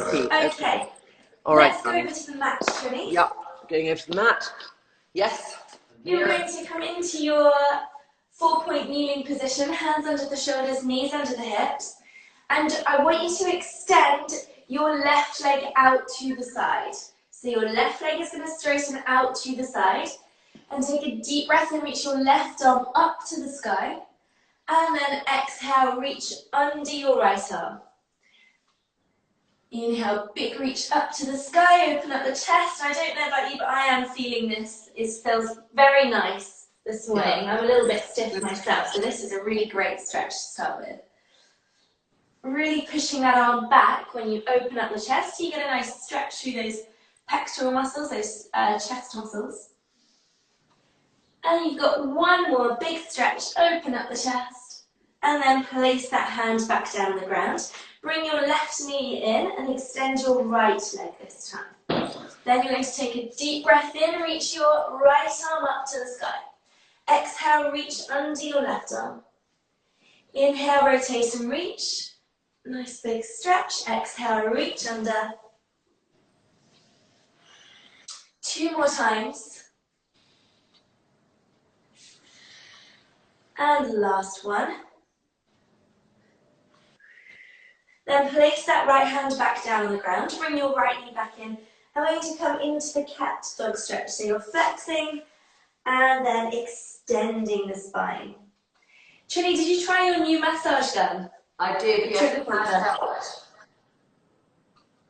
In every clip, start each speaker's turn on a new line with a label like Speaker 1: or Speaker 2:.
Speaker 1: Okay.
Speaker 2: All right.
Speaker 1: Let's go over to the mat, Trinny.
Speaker 2: Yep. Going over to the mat. Yes.
Speaker 1: You're going to come into your 4-point kneeling position, hands under the shoulders, knees under the hips. And I want you to extend your left leg out to the side. So your left leg is going to straighten out to the side. And take a deep breath and reach your left arm up to the sky. And then exhale, reach under your right arm. Inhale, big reach up to the sky, open up the chest. I don't know about you, but I am feeling this. It feels very nice this morning. I'm a little bit stiff myself, so this is a really great stretch to start with. Really pushing that arm back when you open up the chest. You get a nice stretch through those pectoral muscles, those chest muscles. And you've got one more big stretch. Open up the chest. And then place that hand back down on the ground. Bring your left knee in and extend your right leg this time. Then you're going to take a deep breath in, reach your right arm up to the sky. Exhale, reach under your left arm. Inhale, rotate and reach. Nice big stretch. Exhale, reach under. 2 more times. And last one. Then place that right hand back down on the ground. Bring your right knee back in. I'm going to come into the cat dog stretch. So you're flexing and then extending the spine. Trinny, did you try your new massage gun?
Speaker 2: I did, yes. It has helped.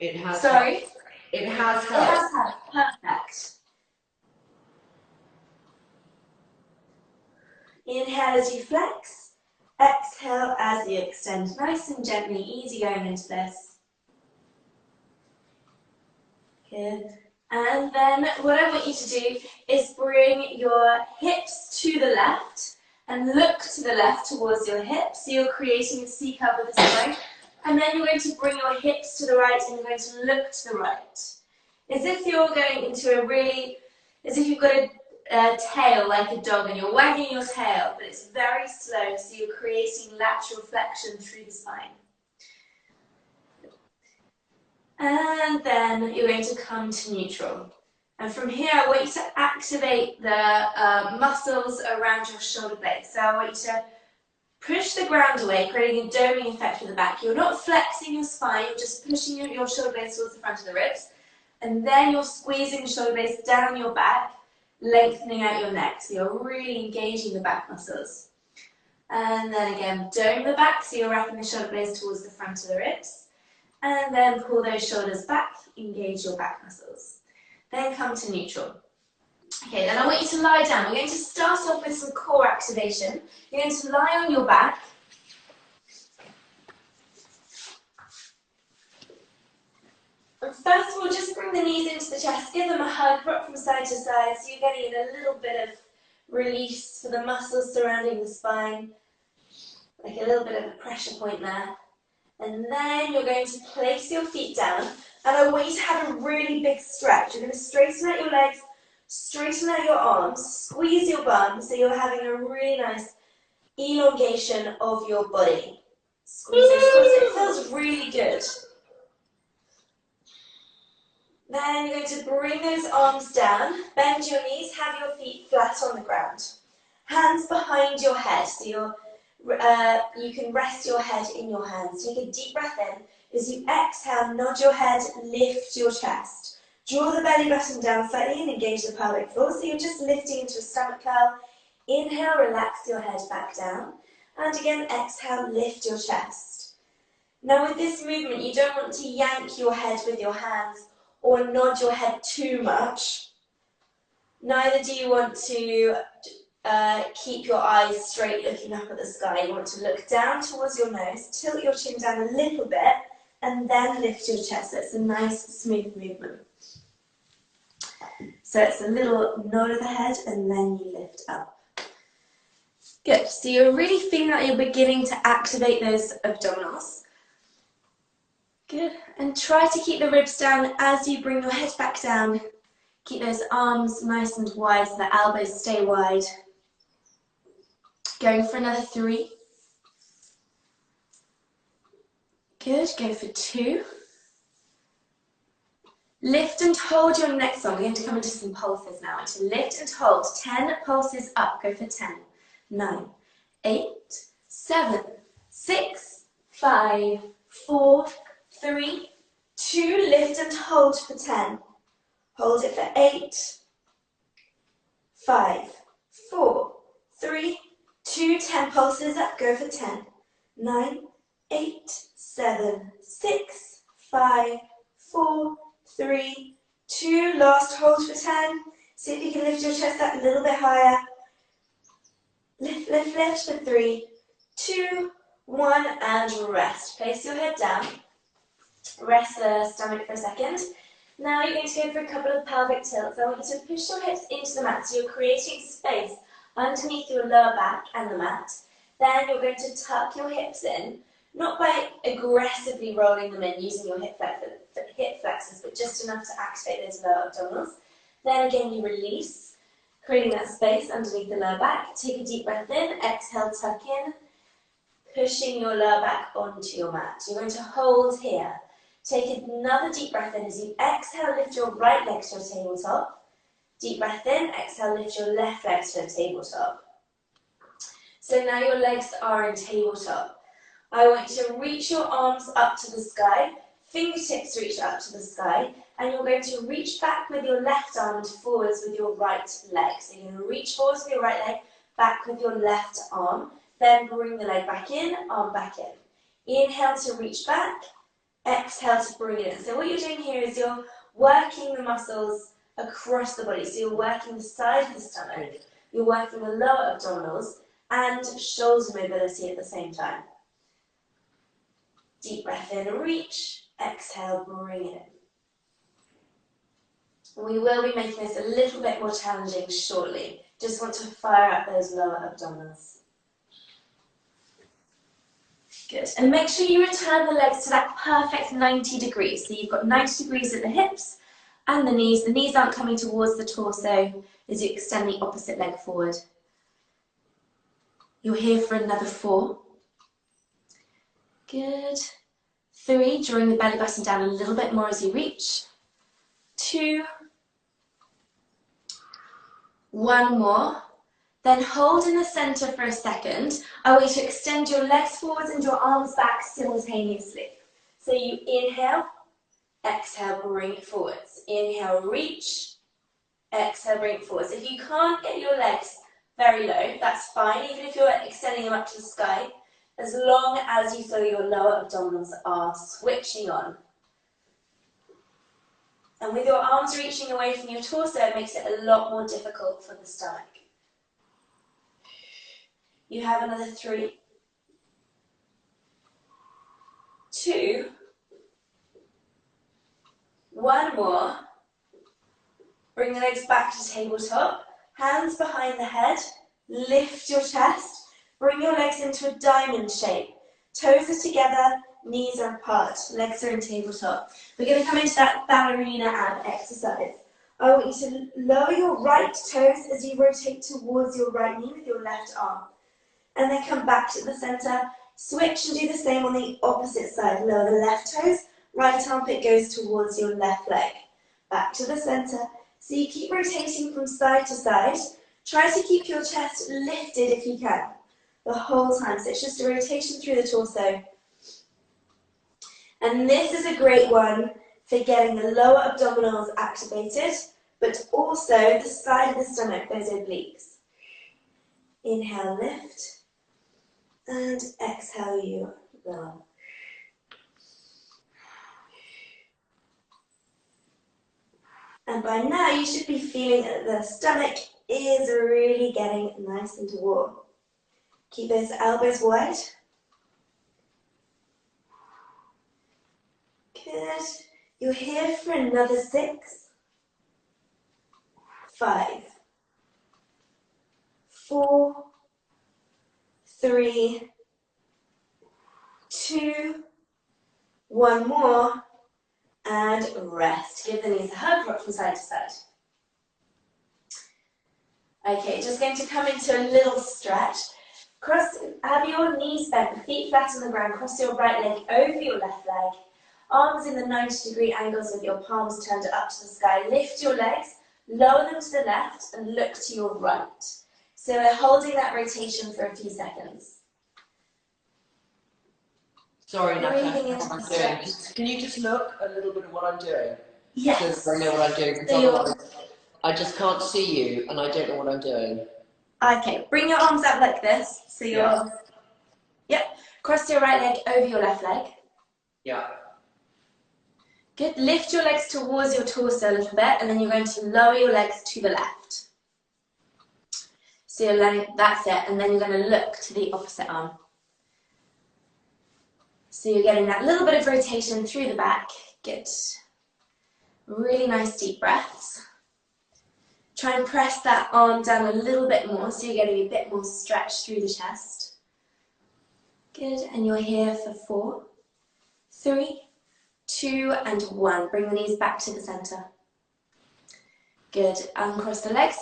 Speaker 2: It has helped.
Speaker 1: It has helped. Perfect. Inhale as you flex. Exhale as you extend. Nice and gently, easy going into this. Good. And then what I want you to do is bring your hips to the left and look to the left towards your hips. So you're creating a C curve with the spine. And then you're going to bring your hips to the right and you're going to look to the right. As if you're going into as if you've got a tail like a dog and you're wagging your tail, but it's very slow, so you're creating lateral flexion through the spine. And then you're going to come to neutral. And from here, I want you to activate the muscles around your shoulder blades. So I want you to push the ground away, creating a doming effect with the back. You're not flexing your spine, you're just pushing your shoulder blades towards the front of the ribs. And then you're squeezing the shoulder blades down your back, lengthening out your neck. So you're really engaging the back muscles. And then again, dome the back, so you're wrapping the shoulder blades towards the front of the ribs. And then pull those shoulders back, engage your back muscles. Then come to neutral. Okay, then I want you to lie down. We're going to start off with some core activation. You're going to lie on your back. And first of all, just bring the knees into the chest, give them a hug, rock from side to side, so you're getting a little bit of release for the muscles surrounding the spine, like a little bit of a pressure point there. And then you're going to place your feet down, and I want you to have a really big stretch. You're going to straighten out your legs, straighten out your arms, squeeze your bum, so you're having a really nice elongation of your body. Squeeze it, it feels really good. Then you're going to bring those arms down, bend your knees, have your feet flat on the ground. Hands behind your head, so you can rest your head in your hands. Take a deep breath in. As you exhale, nod your head, lift your chest. Draw the belly button down slightly and engage the pelvic floor, so you're just lifting into a stomach curl. Inhale, relax your head back down. And again, exhale, lift your chest. Now with this movement, you don't want to yank your head with your hands or nod your head too much. Neither do you want to keep your eyes straight looking up at the sky. You want to look down towards your nose, tilt your chin down a little bit, and then lift your chest. So it's a nice, smooth movement. So it's a little nod of the head, and then you lift up. Good. So you're really feeling that you're beginning to activate those abdominals. Good. And try to keep the ribs down as you bring your head back down. Keep those arms nice and wide so the elbows stay wide. Going for another 3. Good. Go for 2. Lift and hold your next one. We're going to come into some pulses now. To lift and hold 10 pulses up. Go for 10, 9, 8, 7, 6, 5, 4, 3, 2. Lift and hold for 10. Hold it for 8, 5, 4, 3, 2. 10 pulses up. Go for 10, 9, 8, 7, 6, 5, 4, 3, 2. Last hold for 10. See if you can lift your chest up a little bit higher. Lift, lift, lift for 3, 2, 1, and rest. Place your head down. Rest the stomach for a second. Now you're going to go for a couple of pelvic tilts. I want you to push your hips into the mat, so you're creating space underneath your lower back and the mat. Then you're going to tuck your hips in, not by aggressively rolling them in using your hip flexors, but just enough to activate those lower abdominals. Then again you release, creating that space underneath the lower back. Take a deep breath in, exhale, tuck in, pushing your lower back onto your mat. You're going to hold here. Take another deep breath in. As you exhale, lift your right leg to a tabletop. Deep breath in, exhale, lift your left leg to a tabletop. So now your legs are in tabletop. I want you to reach your arms up to the sky, fingertips reach up to the sky, and you're going to reach back with your left arm and forwards with your right leg. So you're going to reach forwards with your right leg, back with your left arm, then bring the leg back in, arm back in. Inhale to reach back, exhale to bring it in. So what you're doing here is you're working the muscles across the body. So you're working the side of the stomach, you're working the lower abdominals, and shoulder mobility at the same time. Deep breath in, reach, exhale, bring it in. We will be making this a little bit more challenging shortly. Just want to fire up those lower abdominals. Good. And make sure you return the legs to that perfect 90 degrees. So you've got 90 degrees at the hips and the knees. The knees aren't coming towards the torso as you extend the opposite leg forward. You're here for another 4. Good. 3, drawing the belly button down a little bit more as you reach. 2. 1 more. Then hold in the center for a second. I want you to extend your legs forwards and your arms back simultaneously. So you inhale, exhale, bring it forwards. Inhale, reach, exhale, bring it forwards. If you can't get your legs very low, that's fine, even if you're extending them up to the sky, as long as you feel your lower abdominals are switching on. And with your arms reaching away from your torso, it makes it a lot more difficult for the stomach. You have another 3, 2, 1 more. Bring the legs back to tabletop, hands behind the head, lift your chest, bring your legs into a diamond shape. Toes are together, knees are apart, legs are in tabletop. We're going to come into that ballerina ab exercise. I want you to lower your right toes as you rotate towards your right knee with your left arm. And then come back to the center, switch and do the same on the opposite side. Lower the left toes, right armpit goes towards your left leg. Back to the center. So you keep rotating from side to side. Try to keep your chest lifted if you can, the whole time. So it's just a rotation through the torso. And this is a great one for getting the lower abdominals activated, but also the side of the stomach, those obliques. Inhale, lift. And exhale, you lower. And by now you should be feeling that the stomach is really getting nice and warm. Keep those elbows wide. Good. You're here for another 6, 5, 4, 3, 2, 1 more, and rest. Give the knees a hug, rock from side to side. Okay, just going to come into a little stretch. Have your knees bent, feet flat on the ground, cross your right leg over your left leg. Arms in the 90-degree angles with your palms turned up to the sky. Lift your legs, lower them to the left, and look to your right. So we're holding that rotation for a few seconds.
Speaker 2: Sorry, Natalie,
Speaker 1: Breathing into the stretch.
Speaker 2: Can you just look a little bit at what I'm doing?
Speaker 1: Yes.
Speaker 2: So I know what I'm doing, because otherwise I just can't see you and I don't know what I'm doing.
Speaker 1: Okay, bring your arms out like this. So you're, yep, cross your right leg over your left leg.
Speaker 2: Yeah.
Speaker 1: Good, lift your legs towards your torso a little bit, and then you're going to lower your legs to the left. So you're letting, that's it, and then you're going to look to the opposite arm. So you're getting that little bit of rotation through the back. Good. Really nice deep breaths. Try and press that arm down a little bit more so you're getting a bit more stretch through the chest. Good, and you're here for 4, 3, 2, and 1. Bring the knees back to the center. Good, uncross the legs,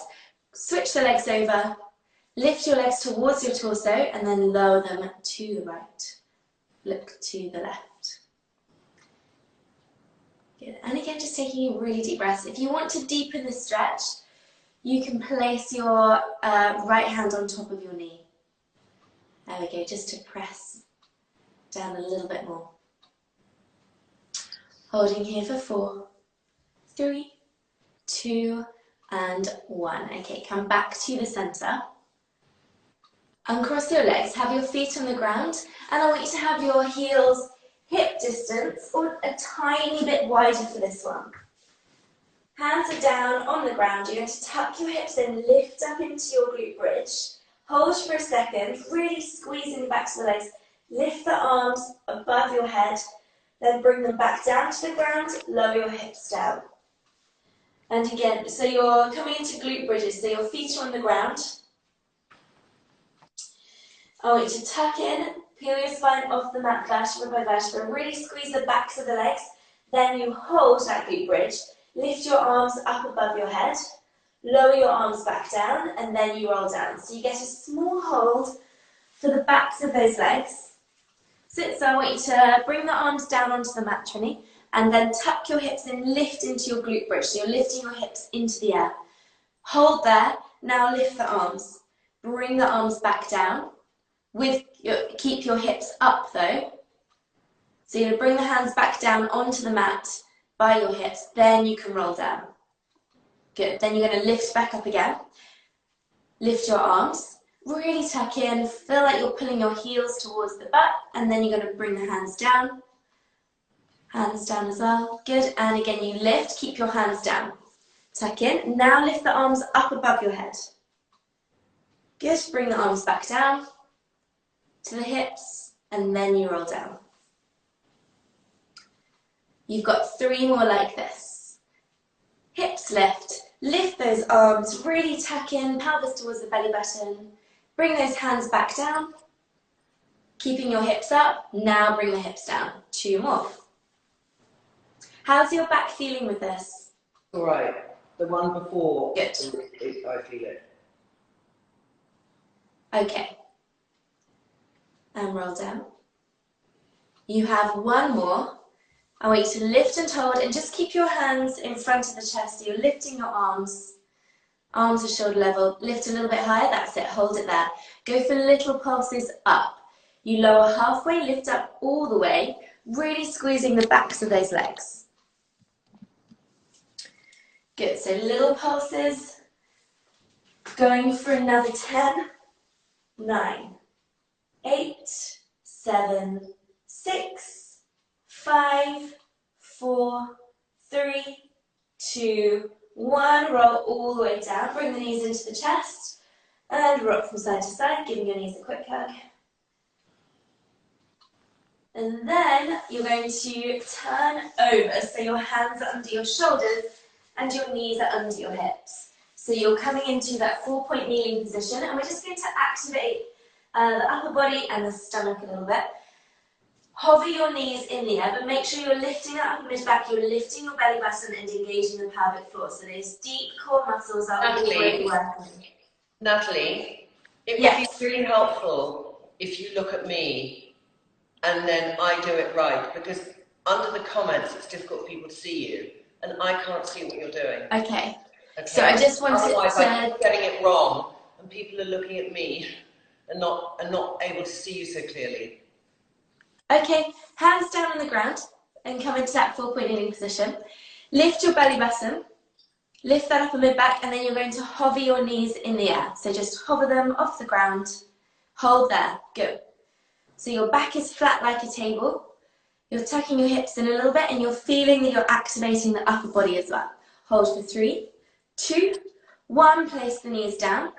Speaker 1: switch the legs over, lift your legs towards your torso and then lower them to the right. Look to the left. Good, and again just taking a really deep breath. If you want to deepen the stretch, you can place your right hand on top of your knee. There we go, just to press down a little bit more. Holding here for 4, 3, 2, and 1. Okay, come back to the center. Uncross your legs, have your feet on the ground, and I want you to have your heels hip distance or a tiny bit wider for this one. Hands are down on the ground. You're going to tuck your hips in, lift up into your glute bridge. Hold for a second, really squeezing the backs of the legs. Lift the arms above your head, then bring them back down to the ground, lower your hips down. And again, so you're coming into glute bridges, so your feet are on the ground. I want you to tuck in, peel your spine off the mat vertebra by vertebra, really squeeze the backs of the legs, then you hold that glute bridge, lift your arms up above your head, lower your arms back down, and then you roll down. So you get a small hold for the backs of those legs. So I want you to bring the arms down onto the mat, Trinny, and then tuck your hips in, lift into your glute bridge. So you're lifting your hips into the air. Hold there, now lift the arms. Bring the arms back down. Keep your hips up though. So you're going to bring the hands back down onto the mat by your hips, then you can roll down. Good, then you're going to lift back up again. Lift your arms, really tuck in, feel like you're pulling your heels towards the butt, and then you're going to bring the hands down. Hands down as well, good, and again you lift, keep your hands down. Tuck in, now lift the arms up above your head. Good, bring the arms back down to the hips, and then you roll down. You've got 3 more like this. Hips lift, lift those arms, really tuck in, pelvis towards the belly button. Bring those hands back down, keeping your hips up. Now bring the hips down. 2 more. How's your back feeling with this?
Speaker 2: All right. The one before,
Speaker 1: good.
Speaker 2: I feel it.
Speaker 1: Okay. And roll down. You have 1 more. I want you to lift and hold and just keep your hands in front of the chest. So you're lifting your arms. Arms are shoulder level. Lift a little bit higher. That's it. Hold it there. Go for little pulses up. You lower halfway, lift up all the way, really squeezing the backs of those legs. Good. So little pulses. Going for another 10, 9, 8, 7, 6, 5, 4, 3, 2, 1. Roll all the way down. Bring the knees into the chest and rock from side to side, giving your knees a quick hug. And then you're going to turn over, so your hands are under your shoulders and your knees are under your hips. So you're coming into that 4-point kneeling position, and we're just going to activate the upper body and the stomach a little bit. Hover your knees in the air, but make sure you're lifting that upper mid-back, you're lifting your belly button and engaging the pelvic floor. So those deep core muscles are already working.
Speaker 2: Natalie, it
Speaker 1: yes.
Speaker 2: would be really helpful if you look at me and then I do it right, because under the comments, it's difficult for people to see you, and I can't see what you're doing.
Speaker 1: Okay.
Speaker 2: Okay.
Speaker 1: So I just wanted
Speaker 2: Otherwise,
Speaker 1: to...
Speaker 2: I keep getting it wrong, and people are looking at me and not able to see you so clearly.
Speaker 1: Okay, hands down on the ground and come into that 4-point kneeling position. Lift your belly button, lift that up and mid back, and then you're going to hover your knees in the air. So just hover them off the ground, hold there, good. So your back is flat like a table, you're tucking your hips in a little bit and you're feeling that you're activating the upper body as well. Hold for 3, 2, 1, place the knees down.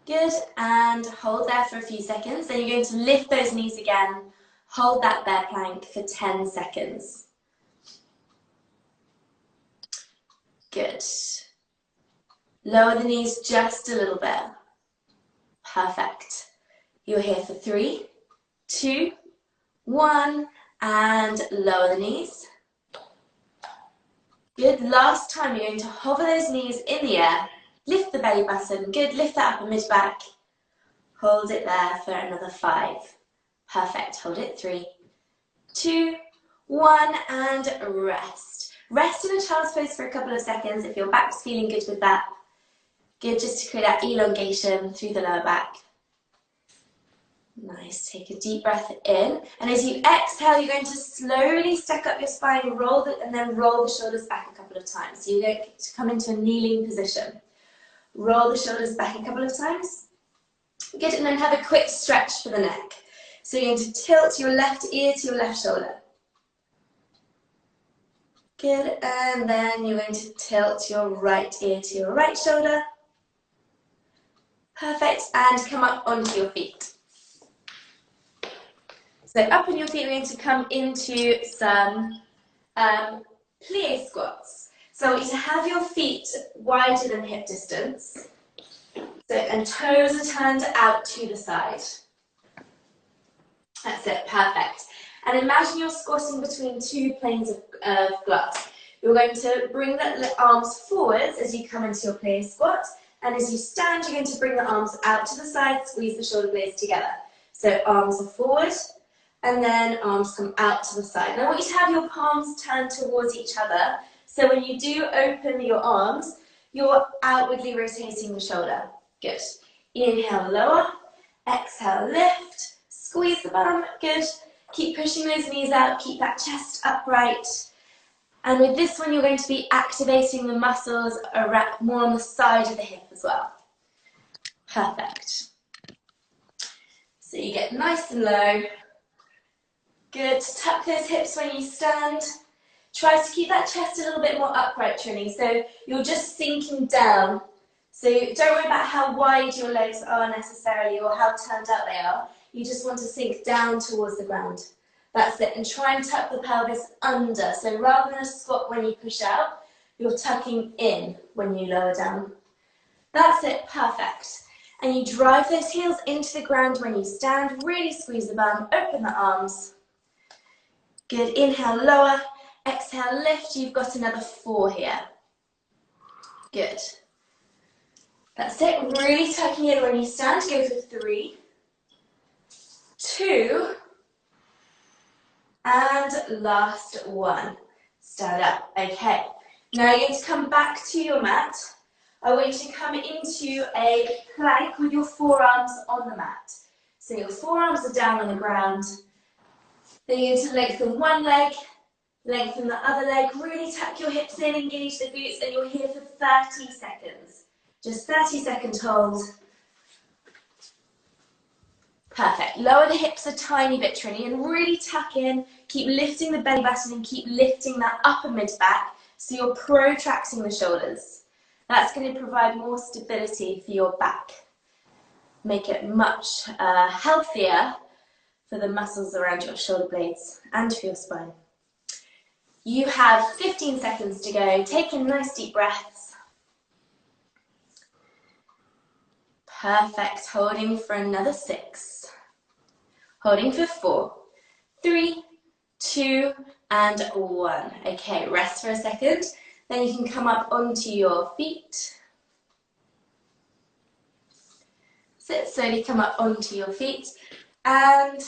Speaker 1: Good, and hold there for a few seconds. Then you're going to lift those knees again, hold that bear plank for 10 seconds. Good. Lower the knees just a little bit. Perfect. You're here for 3, 2, 1, and lower the knees. Good, last time you're going to hover those knees in the air, lift the belly button, good, lift that up and mid back. Hold it there for another 5. Perfect, hold it, 3, 2, 1, and rest. Rest in a child's pose for a couple of seconds if your back's feeling good with that. Good, just to create that elongation through the lower back. Nice, take a deep breath in, and as you exhale, you're going to slowly stack up your spine, and then roll the shoulders back a couple of times. So you're going to come into a kneeling position. Roll the shoulders back a couple of times. Good, and then have a quick stretch for the neck. So you're going to tilt your left ear to your left shoulder. Good, and then you're going to tilt your right ear to your right shoulder. Perfect, and come up onto your feet. So up on your feet, we're going to come into some plie squats. So I want you to have your feet wider than hip distance. So, and toes are turned out to the side. That's it, perfect. And imagine you're squatting between 2 planes of glutes. You're going to bring the arms forwards as you come into your plie squat. And as you stand, you're going to bring the arms out to the side, squeeze the shoulder blades together. So arms are forward, and then arms come out to the side. Now I want you to have your palms turned towards each other. So when you do open your arms, you're outwardly rotating the shoulder. Good. Inhale, lower. Exhale, lift. Squeeze the bum. Good. Keep pushing those knees out. Keep that chest upright. And with this one, you're going to be activating the muscles more on the side of the hip as well. Perfect. So you get nice and low. Good. Tuck those hips when you stand. Try to keep that chest a little bit more upright, Trinny. So you're just sinking down. So don't worry about how wide your legs are necessarily or how turned up they are. You just want to sink down towards the ground. That's it. And try and tuck the pelvis under. So rather than a squat when you push out, you're tucking in when you lower down. That's it. Perfect. And you drive those heels into the ground when you stand. Really squeeze the bum. Open the arms. Good. Inhale, lower. Exhale, lift. You've got another 4 here. Good. That's it. Really tucking in when you stand. Go for 3, 2, and last 1. Stand up. Okay. Now you're going to come back to your mat. I want you to come into a plank with your forearms on the mat. So your forearms are down on the ground. Then you're going to lengthen one leg, lengthen the other leg. Really tuck your hips in, engage the glutes, and you're here for 30 seconds. Just 30-second hold. Perfect. Lower the hips a tiny bit, Trinny, and really tuck in. Keep lifting the belly button and keep lifting that upper mid-back so you're protracting the shoulders. That's going to provide more stability for your back. Make it much healthier for the muscles around your shoulder blades and for your spine. You have 15 seconds to go. Take in nice deep breaths. Perfect. Holding for another 6. Holding for 4, 3, 2, and 1. Okay, rest for a second. Then you can come up onto your feet. Sit, slowly come up onto your feet. And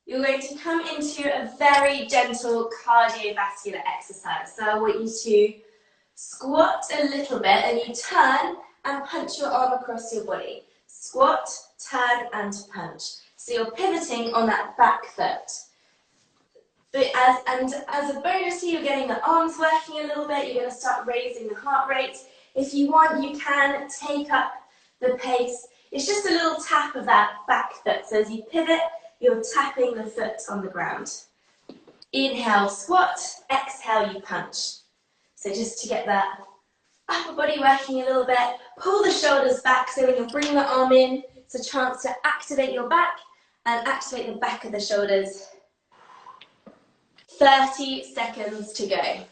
Speaker 1: you're going to come into a very gentle cardiovascular exercise. So I want you to squat a little bit and you turn and punch your arm across your body. Squat, turn and punch. So you're pivoting on that back foot. But as a bonus here, you're getting the arms working a little bit. You're going to start raising the heart rate. If you want, you can take up the pace. It's just a little tap of that back foot. So as you pivot, you're tapping the foot on the ground. Inhale, squat. Exhale, you punch. So just to get that upper body working a little bit, pull the shoulders back. So when you're bringing the arm in, it's a chance to activate your back and activate the back of the shoulders. 30 seconds to go.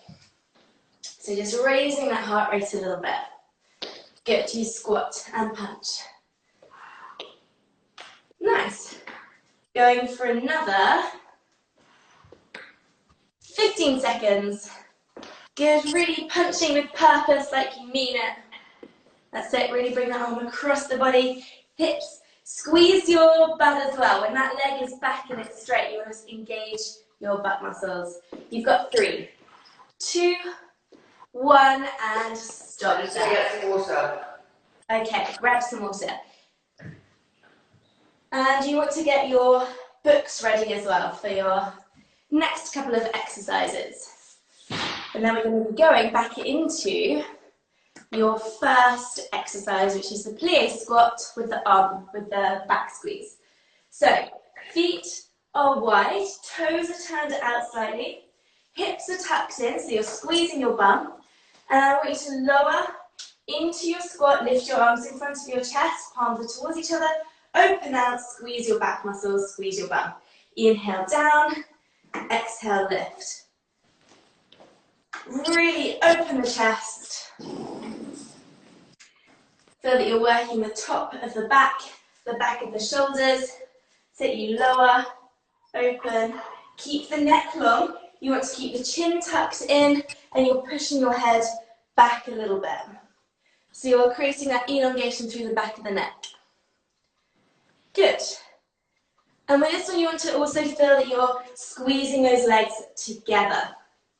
Speaker 1: So just raising that heart rate a little bit. Good, you squat and punch. Nice. Going for another 15 seconds. Good, really punching with purpose like you mean it. That's it, really bring that arm across the body. Hips, squeeze your butt as well. When that leg is back and it's straight, you want to engage your butt muscles. You've got 3, 2, 1, and stop.
Speaker 2: I'm just going to get some water.
Speaker 1: Okay, grab some water. And you want to get your books ready as well for your next couple of exercises. And then we're going to be going back into your first exercise, which is the plie squat with the arm, with the back squeeze. So, feet are wide, toes are turned out slightly, hips are tucked in, so you're squeezing your bum. And I want you to lower into your squat, lift your arms in front of your chest, palms are towards each other, open out, squeeze your back muscles, squeeze your bum. Inhale down, exhale lift. Really open the chest. Feel that you're working the top of the back of the shoulders, so that you lower, open, keep the neck long. You want to keep the chin tucked in and you're pushing your head back a little bit. So you're creating that elongation through the back of the neck. Good. And with this one, you want to also feel that you're squeezing those legs together.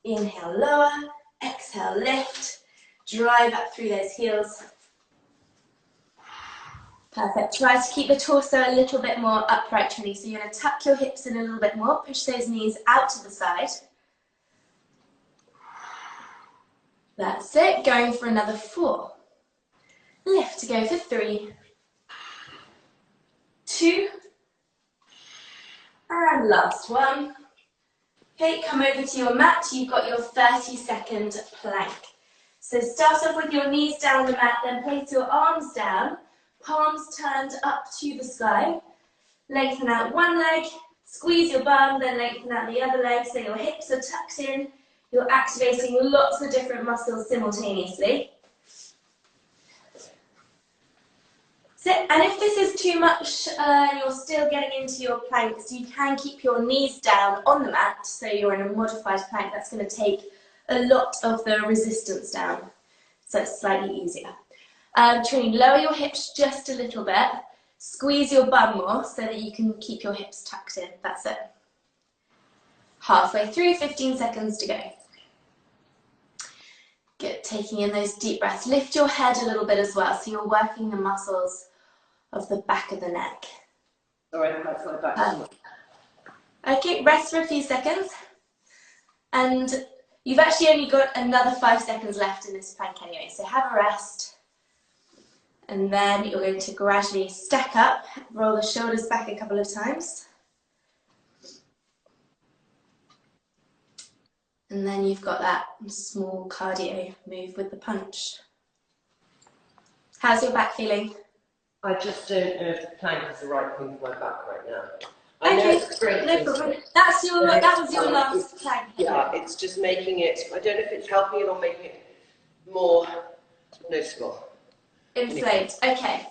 Speaker 1: Inhale, lower, exhale, lift, drive up through those heels. Perfect. Try to keep the torso a little bit more upright, Trinny. So you're going to tuck your hips in a little bit more, push those knees out to the side. That's it. Going for another 4. Lift to go for 3, 2, and last one. Okay, come over to your mat. You've got your 30-second plank. So start off with your knees down the mat, then place your arms down, palms turned up to the sky. Lengthen out one leg, squeeze your bum, then lengthen out the other leg so your hips are tucked in. You're activating lots of different muscles simultaneously. And if this is too much, you're still getting into your planks, you can keep your knees down on the mat, so you're in a modified plank. That's going to take a lot of the resistance down, so it's slightly easier. Trinny, lower your hips just a little bit, squeeze your bum more so that you can keep your hips tucked in. That's it. Halfway through, 15 seconds to go. Good, taking in those deep breaths. Lift your head a little bit as well, so you're working the muscles of the back of the neck.
Speaker 2: Sorry, that's my back.
Speaker 1: Okay, rest for a few seconds. And you've actually only got another 5 seconds left in this plank anyway, so have a rest. And then you're going to gradually stack up, roll the shoulders back a couple of times. And then you've got that small cardio move with the punch. How's your back feeling?
Speaker 2: I just don't know if the plank is the right thing for my back right now. I know
Speaker 1: Okay,
Speaker 2: it's great.
Speaker 1: no problem. That was your last plank.
Speaker 2: Yeah, it's just making it, I don't know if it's helping it or making it more noticeable.
Speaker 1: Inflamed. Okay.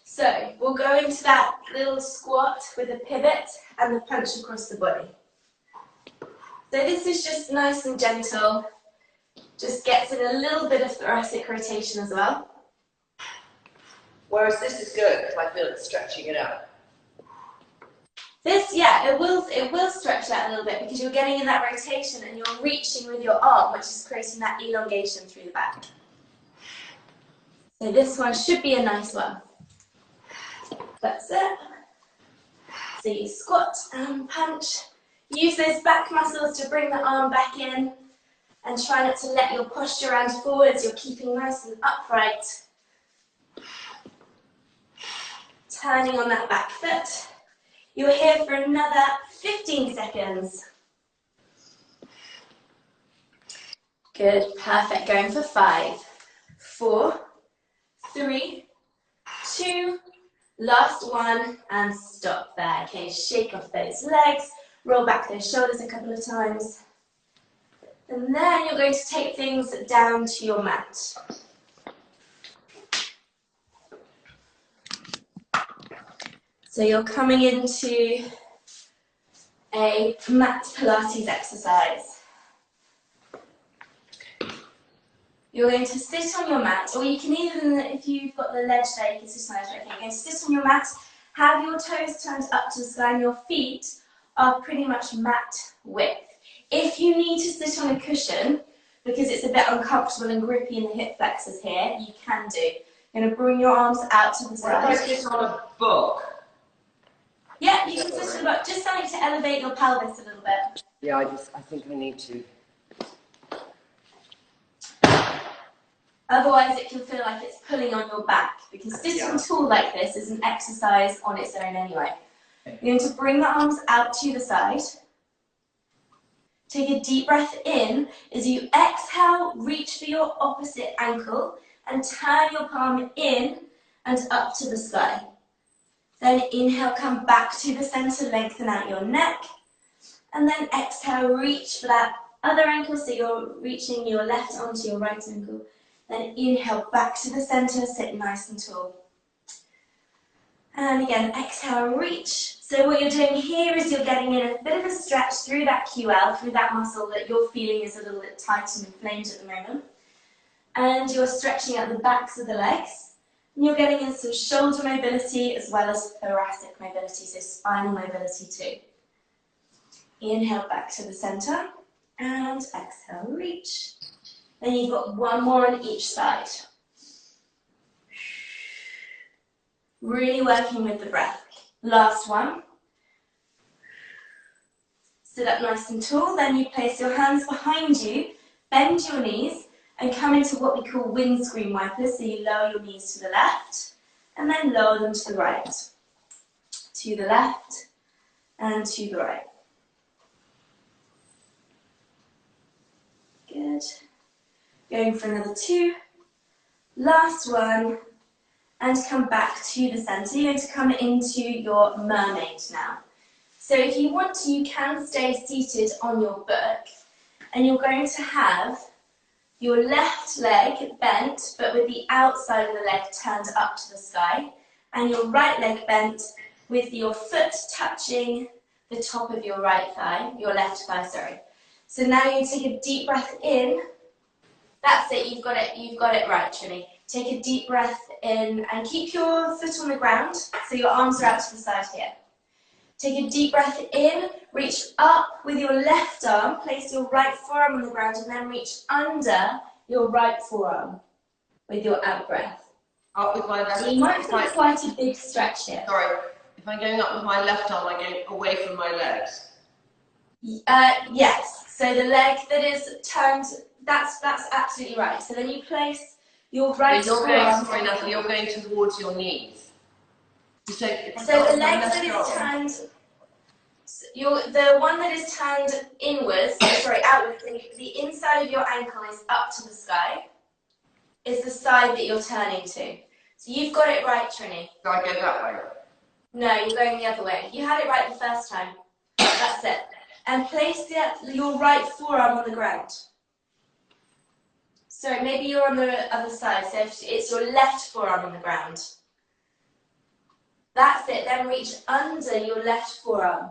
Speaker 1: So we'll go into that little squat with a pivot and the punch across the body. So this is just nice and gentle. Just gets in a little bit of thoracic rotation as well.
Speaker 2: Whereas this is good because I feel it's stretching it out.
Speaker 1: This, yeah, it will stretch that a little bit because you're getting in that rotation and you're reaching with your arm, which is creating that elongation through the back. So this one should be a nice one. That's it. So you squat and punch. Use those back muscles to bring the arm back in and try not to let your posture round forwards. You're keeping nice and upright. Turning on that back foot. You're here for another 15 seconds. Good, perfect. Going for 5, 4, 3, 2, last one, and stop there. Okay, shake off those legs, roll back those shoulders a couple of times. And then you're going to take things down to your mat. So you're coming into a mat Pilates exercise. You're going to sit on your mat, or you can even, if you've got the ledge there, you can sit on the ledge. Okay, you're going to sit on your mat, have your toes turned up to the sky, and your feet are pretty much mat width. If you need to sit on a cushion, because it's a bit uncomfortable and grippy in the hip flexors here, you can do. You're going to bring your arms out to the side.
Speaker 2: What if I sit on a book?
Speaker 1: Yeah, you can sit on the book, just something to elevate your pelvis a little bit.
Speaker 2: Yeah, I think I need to.
Speaker 1: Otherwise, it can feel like it's pulling on your back, because sitting tall like this is an exercise on its own anyway. You're going to bring the arms out to the side. Take a deep breath in. As you exhale, reach for your opposite ankle and turn your palm in and up to the sky. Then inhale, come back to the center, lengthen out your neck. And then exhale, reach for that other ankle, so you're reaching your left arm to your right ankle. Then inhale, back to the center, sit nice and tall. And again, exhale, reach. So what you're doing here is you're getting in a bit of a stretch through that QL, through that muscle that you're feeling is a little bit tight and inflamed at the moment. And you're stretching out the backs of the legs. And you're getting in some shoulder mobility as well as thoracic mobility, so spinal mobility too. Inhale back to the center and exhale, reach. Then you've got one more on each side. Really working with the breath. Last one. Sit up nice and tall, then you place your hands behind you, bend your knees, and come into what we call windscreen wipers. So you lower your knees to the left, and then lower them to the right. To the left, and to the right. Good. Going for another 2. Last one. And come back to the center. You're going to come into your mermaid now. So if you want to, you can stay seated on your book, and you're going to have your left leg bent, but with the outside of the leg turned up to the sky, and your right leg bent with your foot touching the top of your right thigh, your left thigh, sorry. So now you take a deep breath in. That's it, you've got it right, Trinny. Take a deep breath in and keep your foot on the ground, so your arms are out to the side here. Take a deep breath in, reach up with your left arm, place your right forearm on the ground, and then reach under your right forearm with your out breath.
Speaker 2: Up with my left arm.
Speaker 1: You might feel quite a big stretch here.
Speaker 2: Sorry, if I'm going up with my left arm, I'm going away from my legs.
Speaker 1: Yes, so the leg that is turned, that's absolutely right. So then you place your right forearm.
Speaker 2: Sorry, Natalie, you're going towards your knees. So
Speaker 1: the leg that is turned, the one that is turned inwards, outwards, the inside of your ankle is up to the sky, is the side that you're turning to. So you've got it right, Trinny.
Speaker 2: Do I go that way?
Speaker 1: No, you're going the other way. You had it right the first time. That's it. And place your right forearm on the ground. Sorry, maybe you're on the other side, so it's your left forearm on the ground. That's it, then reach under your left forearm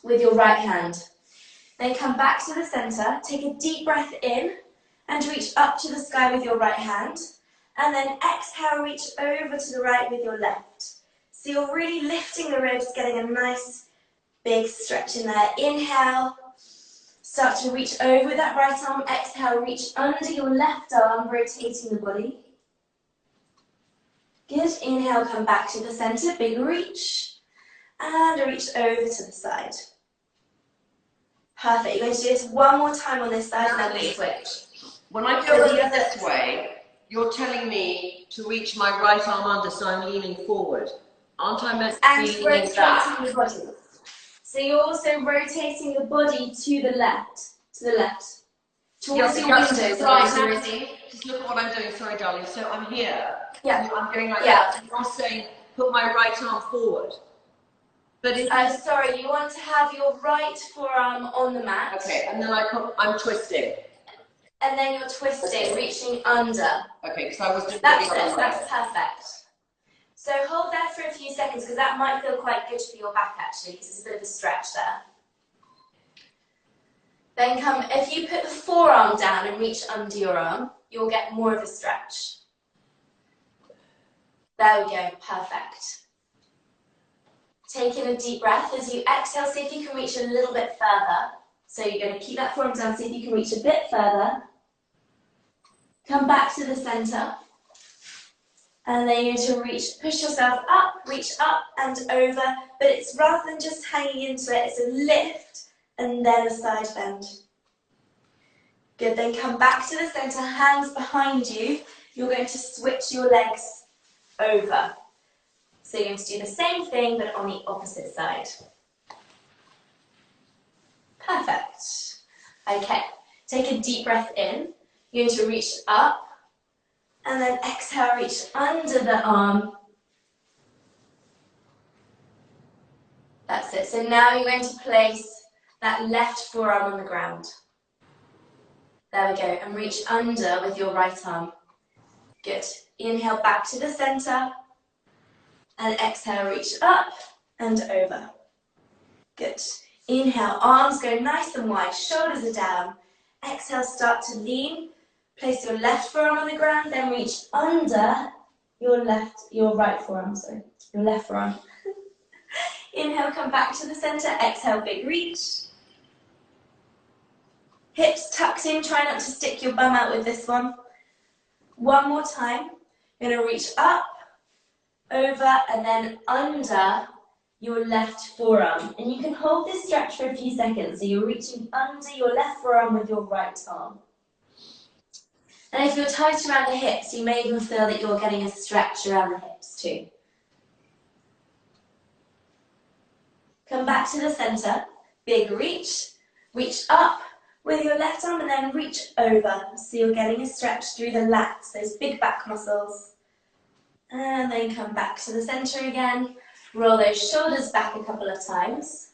Speaker 1: with your right hand. Then come back to the center, take a deep breath in and reach up to the sky with your right hand. And then exhale, reach over to the right with your left. So you're really lifting the ribs, getting a nice big stretch in there. Inhale, start to reach over with that right arm. Exhale, reach under your left arm, rotating the body. Good. Inhale, come back to the center, big reach. And a reach over to the side. Perfect. You're going to do this one more time on this side and then we switch.
Speaker 2: When I go over this way, you're telling me to reach my right arm under, so I'm leaning forward. Aren't I meant to be leaning back?
Speaker 1: And rotating the body. So you're also rotating the body to the left. Towards your window.
Speaker 2: Just look at what I'm doing. Sorry, darling. So I'm here.
Speaker 1: Yeah.
Speaker 2: I'm going like that. And you're saying, put my right arm forward. But
Speaker 1: sorry, you want to have your right forearm on the mat.
Speaker 2: Okay, and then I'm twisting.
Speaker 1: And then you're twisting, reaching under.
Speaker 2: Okay, because I was doing
Speaker 1: that's perfect. So hold that for a few seconds because that might feel quite good for your back actually, because there's a bit of a stretch there. Then if you put the forearm down and reach under your arm, you'll get more of a stretch. There we go, perfect. Take in a deep breath. As you exhale, see if you can reach a little bit further. So you're going to keep that forearm down, see if you can reach a bit further. Come back to the center. And then you're going to push yourself up, reach up and over. But it's rather than just hanging into it, it's a lift and then a side bend. Good, then come back to the center, hands behind you. You're going to switch your legs over. So you're going to do the same thing, but on the opposite side. Perfect. Okay, take a deep breath in. You're going to reach up, and then exhale, reach under the arm. That's it. So now you're going to place that left forearm on the ground. There we go, and reach under with your right arm. Good. Inhale back to the center. And exhale, reach up and over. Good. Inhale, arms go nice and wide, shoulders are down. Exhale, start to lean. Place your left forearm on the ground, then reach under your right forearm, your left forearm. Inhale, come back to the center. Exhale, big reach. Hips tucked in, try not to stick your bum out with this one. One more time. You're going to reach up, over and then under your left forearm. And you can hold this stretch for a few seconds. So you're reaching under your left forearm with your right arm. And if you're tight around the hips, you may even feel that you're getting a stretch around the hips too. Come back to the center, big reach. Reach up with your left arm and then reach over. So you're getting a stretch through the lats, those big back muscles. And then come back to the center again. Roll those shoulders back a couple of times.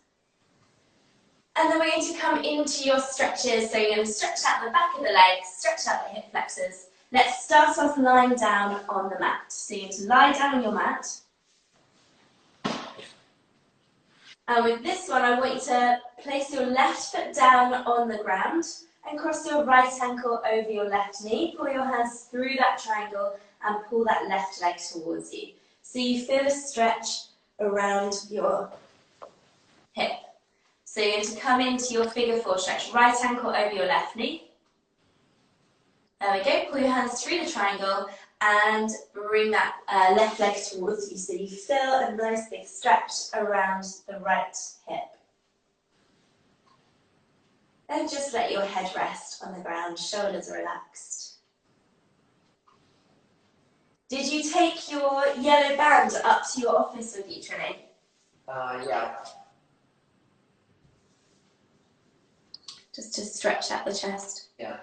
Speaker 1: And then we're going to come into your stretches. So you're going to stretch out the back of the legs, stretch out the hip flexors. Let's start off lying down on the mat. So you're going to lie down on your mat. And with this one, I want you to place your left foot down on the ground and cross your right ankle over your left knee. Pull your hands through that triangle and pull that left leg towards you. So you feel a stretch around your hip. So you're going to come into your figure four stretch. Right ankle over your left knee. There we go. Pull your hands through the triangle and bring that left leg towards you. So you feel a nice big stretch around the right hip. And just let your head rest on the ground. Shoulders are relaxed. Did you take your yellow band up to your office with you, Trinny?
Speaker 2: Yeah.
Speaker 1: Just to stretch out the chest.
Speaker 2: Yeah.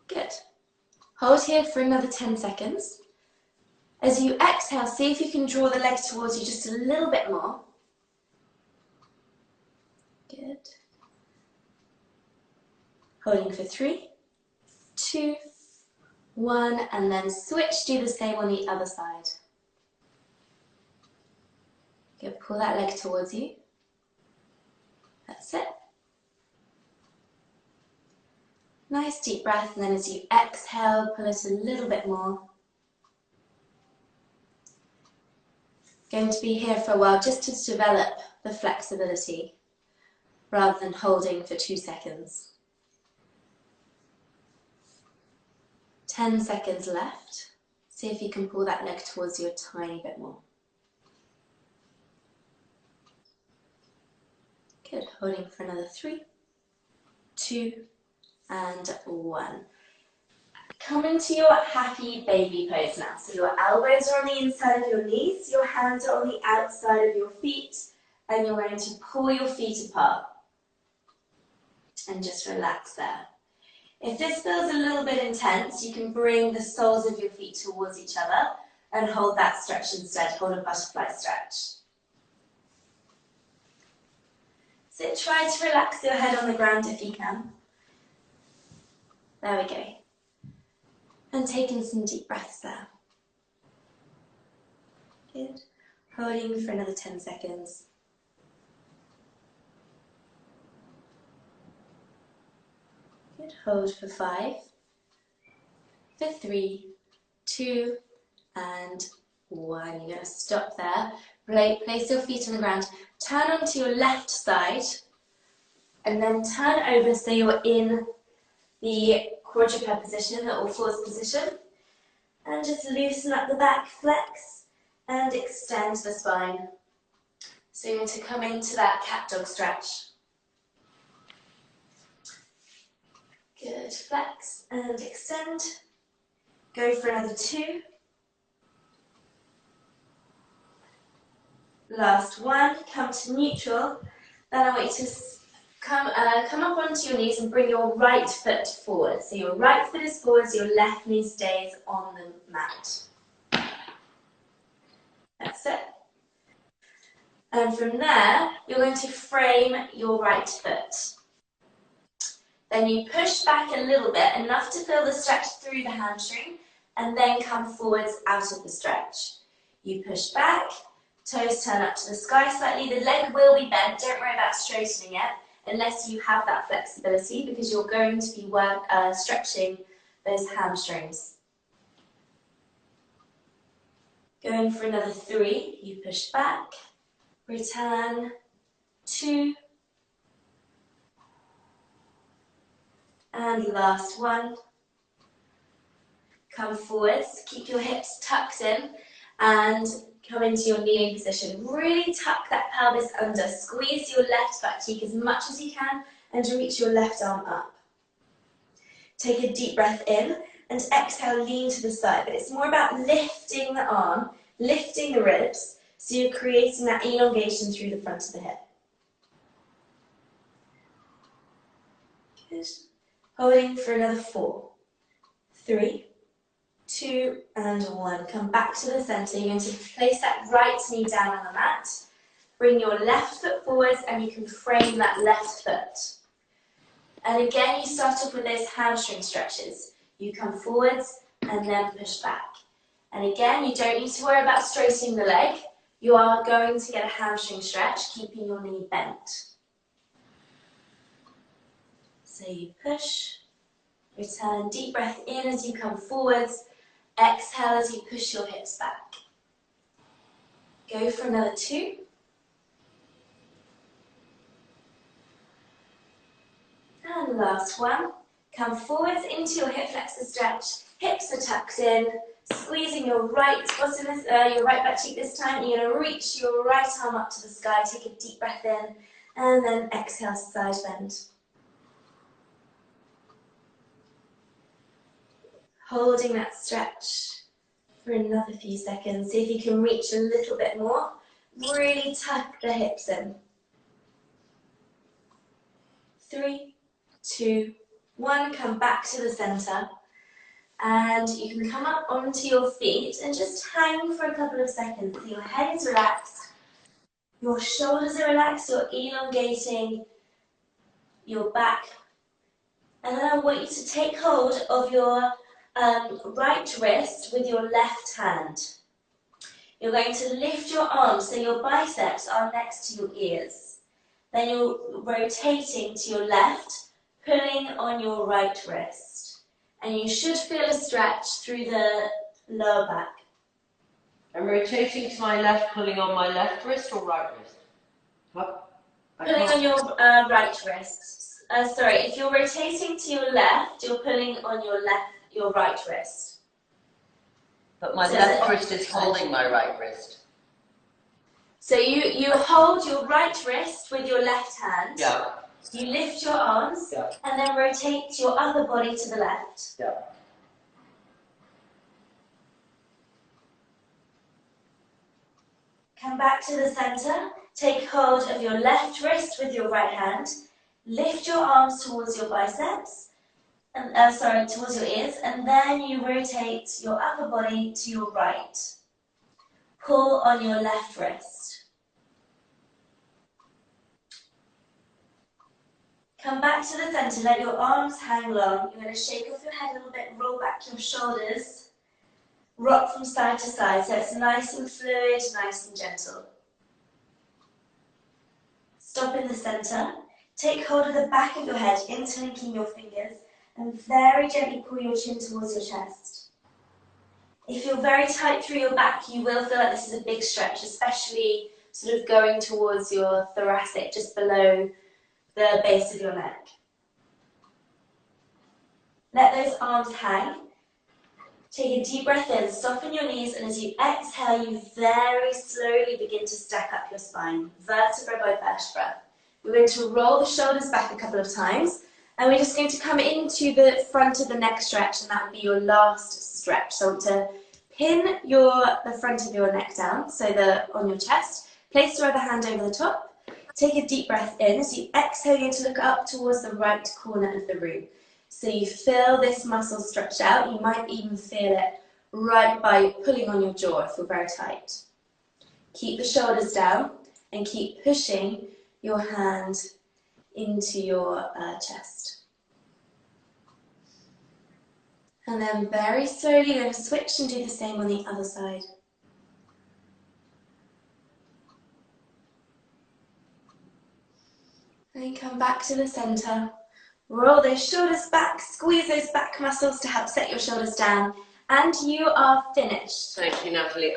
Speaker 1: Good. Hold here for another 10 seconds. As you exhale, see if you can draw the leg towards you just a little bit more. Good. Holding for 3, 2, 1, and then switch, do the same on the other side. Good, pull that leg towards you. That's it. Nice deep breath, and then as you exhale, pull it a little bit more. Going to be here for a while just to develop the flexibility rather than holding for 2 seconds. 10 seconds left. See if you can pull that leg towards you a tiny bit more. Good, holding for another 3, 2, and 1. Come into your happy baby pose now. So your elbows are on the inside of your knees, your hands are on the outside of your feet, and you're going to pull your feet apart. And just relax there. If this feels a little bit intense, you can bring the soles of your feet towards each other and hold that stretch instead. Hold a butterfly stretch. So try to relax your head on the ground if you can. There we go. And taking some deep breaths there. Good. Holding for another 10 seconds. Good. Hold for 5, for 3, 2, and 1. You're going to stop there. Place your feet on the ground. Turn onto your left side, and then turn over so you're in the quadruped position, the all fours position. And just loosen up the back, flex, and extend the spine. So you're going to come into that cat dog stretch. Good, flex and extend. Go for another 2. Last 1, come to neutral. Then I want you to come up onto your knees and bring your right foot forward. So your right foot is forward, so your left knee stays on the mat. That's it. And from there, you're going to frame your right foot. Then you push back a little bit, enough to feel the stretch through the hamstring, and then come forwards out of the stretch. You push back, toes turn up to the sky slightly, the leg will be bent, don't worry about straightening it, unless you have that flexibility, because you're going to be stretching those hamstrings. Going for another 3, you push back, return, 2, and last 1. Come forwards, keep your hips tucked in, and come into your kneeling position. Really tuck that pelvis under. Squeeze your left butt cheek as much as you can and reach your left arm up. Take a deep breath in and exhale, lean to the side. But it's more about lifting the arm, lifting the ribs, so you're creating that elongation through the front of the hip. Good. Holding for another 4, 3, 2, and 1. Come back to the center. You're going to place that right knee down on the mat. Bring your left foot forwards and you can frame that left foot. And again, you start off with those hamstring stretches. You come forwards and then push back. And again, you don't need to worry about straightening the leg. You are going to get a hamstring stretch, keeping your knee bent. So you push, return, deep breath in as you come forwards. Exhale as you push your hips back. Go for another 2. And last 1. Come forwards into your hip flexor stretch. Hips are tucked in. Squeezing your right bottom, your right butt cheek this time. You're going to reach your right arm up to the sky. Take a deep breath in. And then exhale, side bend. Holding that stretch for another few seconds. See if you can reach a little bit more. Really tuck the hips in. 3, 2, 1. Come back to the center. And you can come up onto your feet and just hang for a couple of seconds. So your head is relaxed. Your shoulders are relaxed. You're elongating your back. And then I want you to take hold of your right wrist with your left hand. You're going to lift your arms so your biceps are next to your ears. Then you're rotating to your left, pulling on your right wrist. And you should feel a stretch through the lower back.
Speaker 2: I'm rotating to my left, pulling on my left wrist or right wrist? Up.
Speaker 1: Pulling on your right wrist. Sorry, if you're rotating to your left, you're pulling on your right wrist.
Speaker 2: But my left wrist is holding my right wrist.
Speaker 1: So you hold your right wrist with your left hand.
Speaker 2: Yeah.
Speaker 1: You lift your arms,
Speaker 2: Yeah.
Speaker 1: and then rotate your other body to the left.
Speaker 2: Yeah.
Speaker 1: Come back to the center. Take hold of your left wrist with your right hand. Lift your arms towards your biceps, and towards your ears, and then you rotate your upper body to your right. Pull on your left wrist. Come back to the center, let your arms hang long. You're going to shake off your head a little bit, roll back your shoulders, rock from side to side, so it's nice and fluid, nice and gentle. Stop in the center, take hold of the back of your head, interlinking your fingers, and very gently pull your chin towards your chest. If you're very tight through your back, you will feel like this is a big stretch, especially sort of going towards your thoracic, just below the base of your neck. Let those arms hang. Take a deep breath in, soften your knees, and as you exhale, you very slowly begin to stack up your spine, vertebra by vertebra. We're going to roll the shoulders back a couple of times, and we're just going to come into the front of the neck stretch, and that will be your last stretch. So I want to pin the front of your neck down, so on your chest. Place your other hand over the top. Take a deep breath in. As you exhale, you're going to look up towards the right corner of the room. So you feel this muscle stretch out. You might even feel it right by pulling on your jaw if you're very tight. Keep the shoulders down and keep pushing your hand into your chest. And then very slowly you're going to switch and do the same on the other side. And come back to the center. Roll those shoulders back, squeeze those back muscles to help set your shoulders down, and you are finished.
Speaker 2: Thank you, Natalie.